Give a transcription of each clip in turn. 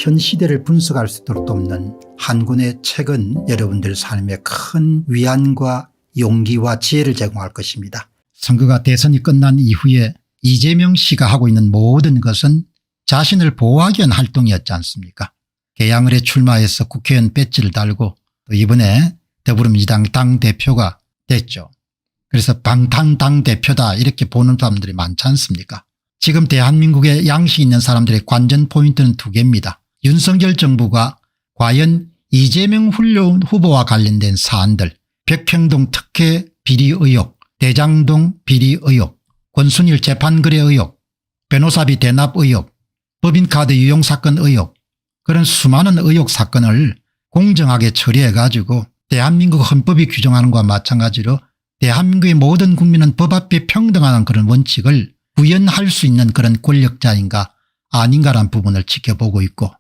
현 시대를 분석할 수 있도록 돕는 한 권의 책은 여러분들 삶에 큰 위안과 용기와 지혜를 제공할 것입니다. 선거가 대선이 끝난 이후에 이재명 씨가 하고 있는 모든 것은 자신을 보호하기 위한 활동이었지 않습니까? 개항을 해 출마해서 국회의원 배지를 달고 또 이번에 더불어민주당 당대표가 됐죠. 그래서 방탄 당대표다 이렇게 보는 사람들이 많지 않습니까? 지금 대한민국에 양식 있는 사람들의 관전 포인트는 두 개입니다. 윤석열 정부가 과연 이재명 후보와 관련된 사안들, 백평동 특혜 비리 의혹, 대장동 비리 의혹, 권순일 재판거래 의혹, 변호사비 대납 의혹, 법인카드 유용 사건 의혹, 그런 수많은 의혹 사건을 공정하게 처리해 가지고 대한민국 헌법이 규정하는 것과 마찬가지로 대한민국의 모든 국민은 법 앞에 평등하는 그런 원칙을 구현할 수 있는 그런 권력자인가 아닌가라는 부분을 지켜보고 있고,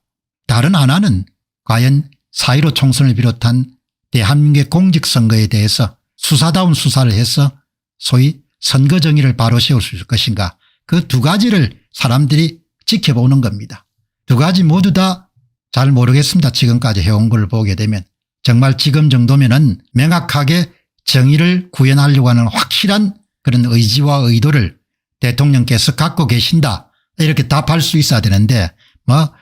다른 하나는 과연 4.15 총선을 비롯한 대한민국의 공직선거에 대해서 수사다운 수사를 해서 소위 선거 정의를 바로 세울 수 있을 것인가, 그 두 가지를 사람들이 지켜보는 겁니다. 두 가지 모두 다 잘 모르겠습니다. 지금까지 해온 걸 보게 되면 정말 지금 정도면은 명확하게 정의를 구현하려고 하는 확실한 그런 의지와 의도를 대통령께서 갖고 계신다 이렇게 답할 수 있어야 되는데 뭐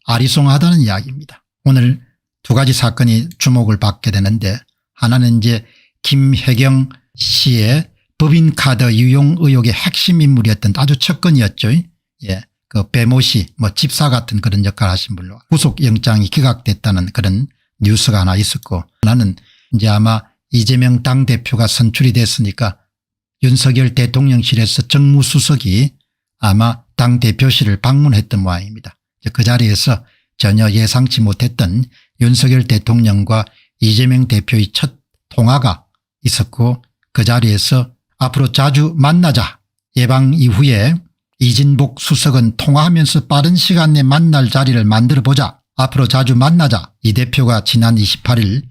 아리송하다는 이야기입니다. 오늘 두 가지 사건이 주목을 받게 되는데, 하나는 이제 김혜경 씨의 법인카드 유용 의혹의 핵심 인물이었던 아주 첫 건이었죠. 예. 그 배모 씨 뭐 집사 같은 그런 역할을 하신 분로 구속영장이 기각됐다는 그런 뉴스가 하나 있었고, 하나는 이제 아마 이재명 당대표가 선출이 됐으니까 윤석열 대통령실에서 정무수석이 아마 당대표실을 방문했던 모양입니다. 그 자리에서 전혀 예상치 못했던 윤석열 대통령과 이재명 대표의 첫 통화가 있었고, 그 자리에서 앞으로 자주 만나자, 예방 이후에 이진복 수석은 통화하면서 빠른 시간 내에 만날 자리를 만들어보자, 앞으로 자주 만나자, 이 대표가 지난 28일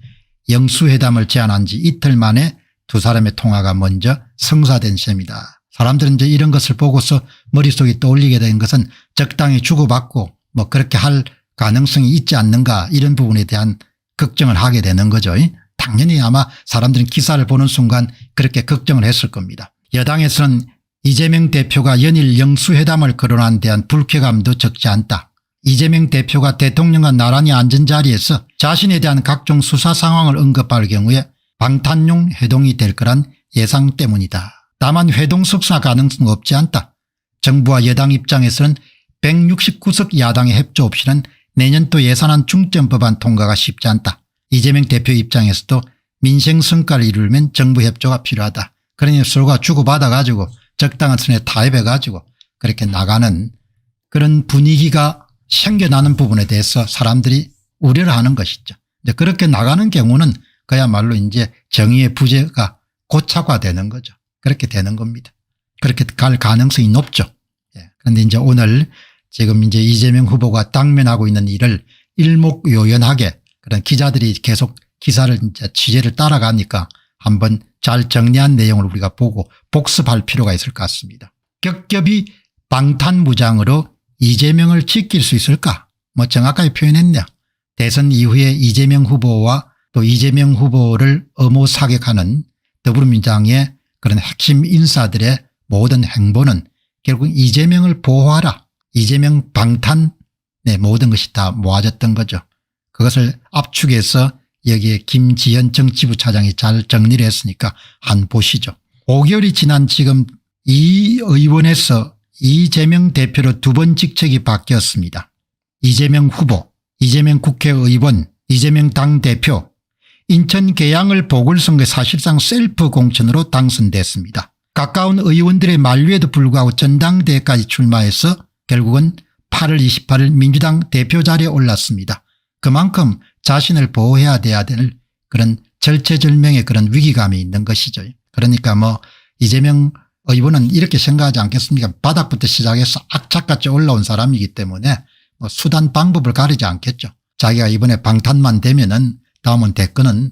영수회담을 제안한 지 이틀 만에 두 사람의 통화가 먼저 성사된 셈이다. 사람들은 이제 이런 것을 보고서 머릿속에 떠올리게 된 것은 적당히 주고받고 뭐 그렇게 할 가능성이 있지 않는가, 이런 부분에 대한 걱정을 하게 되는 거죠. 당연히 아마 사람들은 기사를 보는 순간 그렇게 걱정을 했을 겁니다. 여당에서는 이재명 대표가 연일 영수회담을 거론한 데한 불쾌감도 적지 않다. 이재명 대표가 대통령과 나란히 앉은 자리에서 자신에 대한 각종 수사 상황을 언급할 경우에 방탄용 회동이 될 거란 예상 때문이다. 다만 회동 석사 가능성 없지 않다. 정부와 여당 입장에서는 169석 야당의 협조 없이는 내년도 예산안 중점 법안 통과가 쉽지 않다. 이재명 대표 입장에서도 민생 성과를 이루려면 정부 협조가 필요하다. 그러니 서로가 주고받아 가지고 적당한 선에 타협해 가지고 그렇게 나가는 그런 분위기가 생겨나는 부분에 대해서 사람들이 우려를 하는 것이죠. 이제 그렇게 나가는 경우는 그야말로 이제 정의의 부재가 고착화되는 거죠. 그렇게 되는 겁니다. 그렇게 갈 가능성이 높죠. 그런데 이제 오늘 지금 이제 이재명 후보가 당면하고 있는 일을 일목요연하게 그런 기자들이 계속 기사를 이제 취재를 따라가니까 한번 잘 정리한 내용을 우리가 보고 복습할 필요가 있을 것 같습니다. 겹겹이 방탄무장으로 이재명을 지킬 수 있을까? 뭐 정확하게 표현했네요. 대선 이후에 이재명 후보와 또 이재명 후보를 엄호 사격하는 더불어민주당의 그런 핵심 인사들의 모든 행보는 결국 이재명을 보호하라, 이재명 방탄, 모든 것이 다 모아졌던 거죠. 그것을 압축해서 여기에 김지현 정치부 차장이 잘 정리를 했으니까 한 보시죠. 5개월이 지난 지금 이 의원에서 이재명 대표로 두 번 직책이 바뀌었습니다. 이재명 후보, 이재명 국회의원, 이재명 당대표, 인천 계양을 보궐선거에 사실상 셀프 공천으로 당선됐습니다. 가까운 의원들의 만류에도 불구하고 전당대회까지 출마해서 결국은 8월 28일 민주당 대표 자리에 올랐습니다. 그만큼 자신을 보호해야 돼야 될 그런 절체절명의 그런 위기감이 있는 것이죠. 그러니까 뭐 이재명 의원은 이렇게 생각하지 않겠습니까? 바닥부터 시작해서 악착같이 올라온 사람이기 때문에 뭐 수단 방법을 가리지 않겠죠. 자기가 이번에 방탄만 되면은 다음은 대권은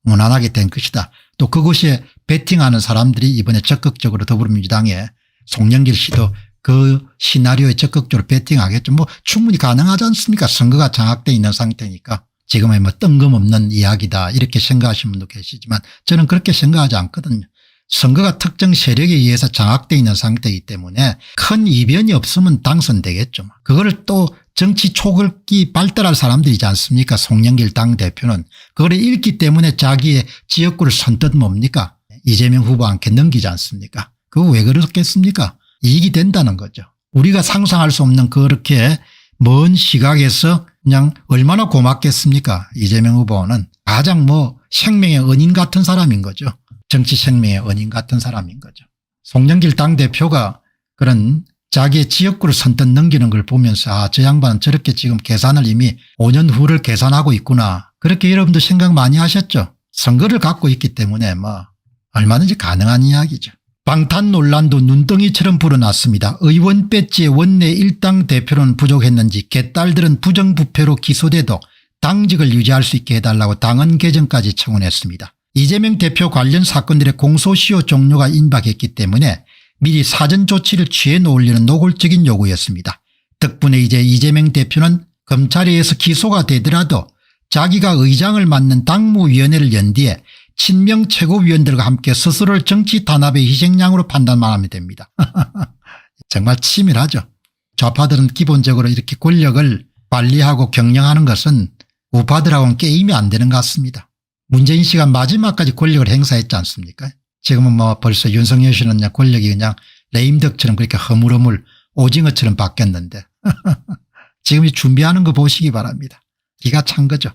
무난하게 된 것이다. 또 그것에 베팅하는 사람들이 이번에 적극적으로 더불어민주당에 송영길 씨도 그 시나리오에 적극적으로 베팅하겠죠. 뭐 충분히 가능하지 않습니까? 선거가 장악되어 있는 상태니까. 지금은 뭐 뜬금없는 이야기다 이렇게 생각하시는 분도 계시지만 저는 그렇게 생각하지 않거든요. 선거가 특정 세력에 의해서 장악되어 있는 상태이기 때문에 큰 이변이 없으면 당선되겠죠. 그거를 또 정치 초급기 발달할 사람들이지 않습니까? 송영길 당대표는 그걸 읽기 때문에 자기의 지역구를 선뜻 뭡니까? 이재명 후보와 함께 넘기지 않습니까? 그거 왜 그렇겠습니까? 이익이 된다는 거죠. 우리가 상상할 수 없는 그렇게 먼 시각에서 그냥 얼마나 고맙겠습니까? 이재명 후보는 가장 뭐 생명의 은인 같은 사람인 거죠. 정치 생명의 은인 같은 사람인 거죠. 송영길 당대표가 그런 자기의 지역구를 선뜻 넘기는 걸 보면서 아, 저 양반은 저렇게 지금 계산을 이미 5년 후를 계산하고 있구나. 그렇게 여러분도 생각 많이 하셨죠. 선거를 갖고 있기 때문에 뭐 얼마든지 가능한 이야기죠. 방탄 논란도 눈덩이처럼 불어났습니다. 의원 배지에 원내 일당 대표는 부족했는지 개딸들은 부정부패로 기소돼도 당직을 유지할 수 있게 해달라고 당헌 개정까지 청원했습니다. 이재명 대표 관련 사건들의 공소시효 종료가 임박했기 때문에 미리 사전 조치를 취해 놓으려는 노골적인 요구였습니다. 덕분에 이제 이재명 대표는 검찰에 의해서 기소가 되더라도 자기가 의장을 맡는 당무위원회를 연 뒤에 친명 최고위원들과 함께 스스로를 정치 탄압의 희생양으로 판단만 하면 됩니다. 정말 치밀하죠. 좌파들은 기본적으로 이렇게 권력을 관리하고 경영하는 것은 우파들하고는 게임이 안 되는 것 같습니다. 문재인 씨가 마지막까지 권력을 행사했지 않습니까? 지금은 뭐 벌써 윤석열 씨는 그냥 권력이 그냥 레임덕처럼 그렇게 허물허물 오징어처럼 바뀌었는데 지금 준비하는 거 보시기 바랍니다. 기가 찬 거죠.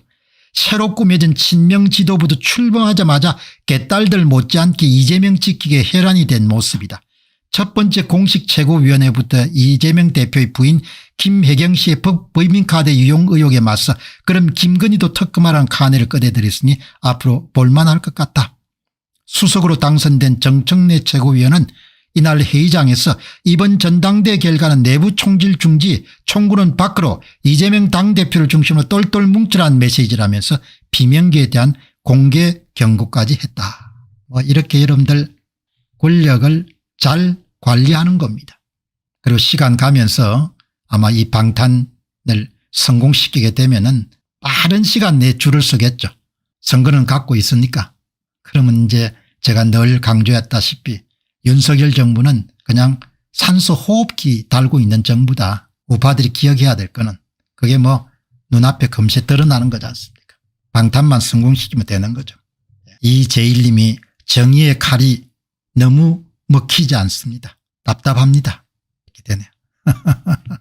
새로 꾸며진 친명 지도부도 출범하자마자 개딸들 못지않게 이재명 지키기에 혈안이 된 모습이다. 첫 번째 공식 최고위원회부터 이재명 대표의 부인 김혜경 씨의 법인카드 유용 의혹에 맞서 그럼 김건희도 특검하라는 카네를 꺼내들였으니 앞으로 볼만할 것 같다. 수석으로 당선된 정청래 최고위원은 이날 회의장에서 이번 전당대 결과는 내부 총질 중지 총구는 밖으로 이재명 당대표를 중심으로 똘똘 뭉치라는 메시지라면서 비명계에 대한 공개 경고까지 했다. 뭐 이렇게 여러분들 권력을 잘 관리하는 겁니다. 그리고 시간 가면서 아마 이 방탄을 성공시키게 되면은 빠른 시간 내에 줄을 서겠죠. 선거는 갖고 있으니까. 그러면 이제 제가 늘 강조했다시피 윤석열 정부는 그냥 산소 호흡기 달고 있는 정부다. 우파들이 기억해야 될 거는 그게 뭐 눈앞에 금세 드러나는 거지 않습니까? 방탄만 성공시키면 되는 거죠. 이제일님이 정의의 칼이 너무 먹히지 않습니다. 답답합니다. 이렇게 되네요.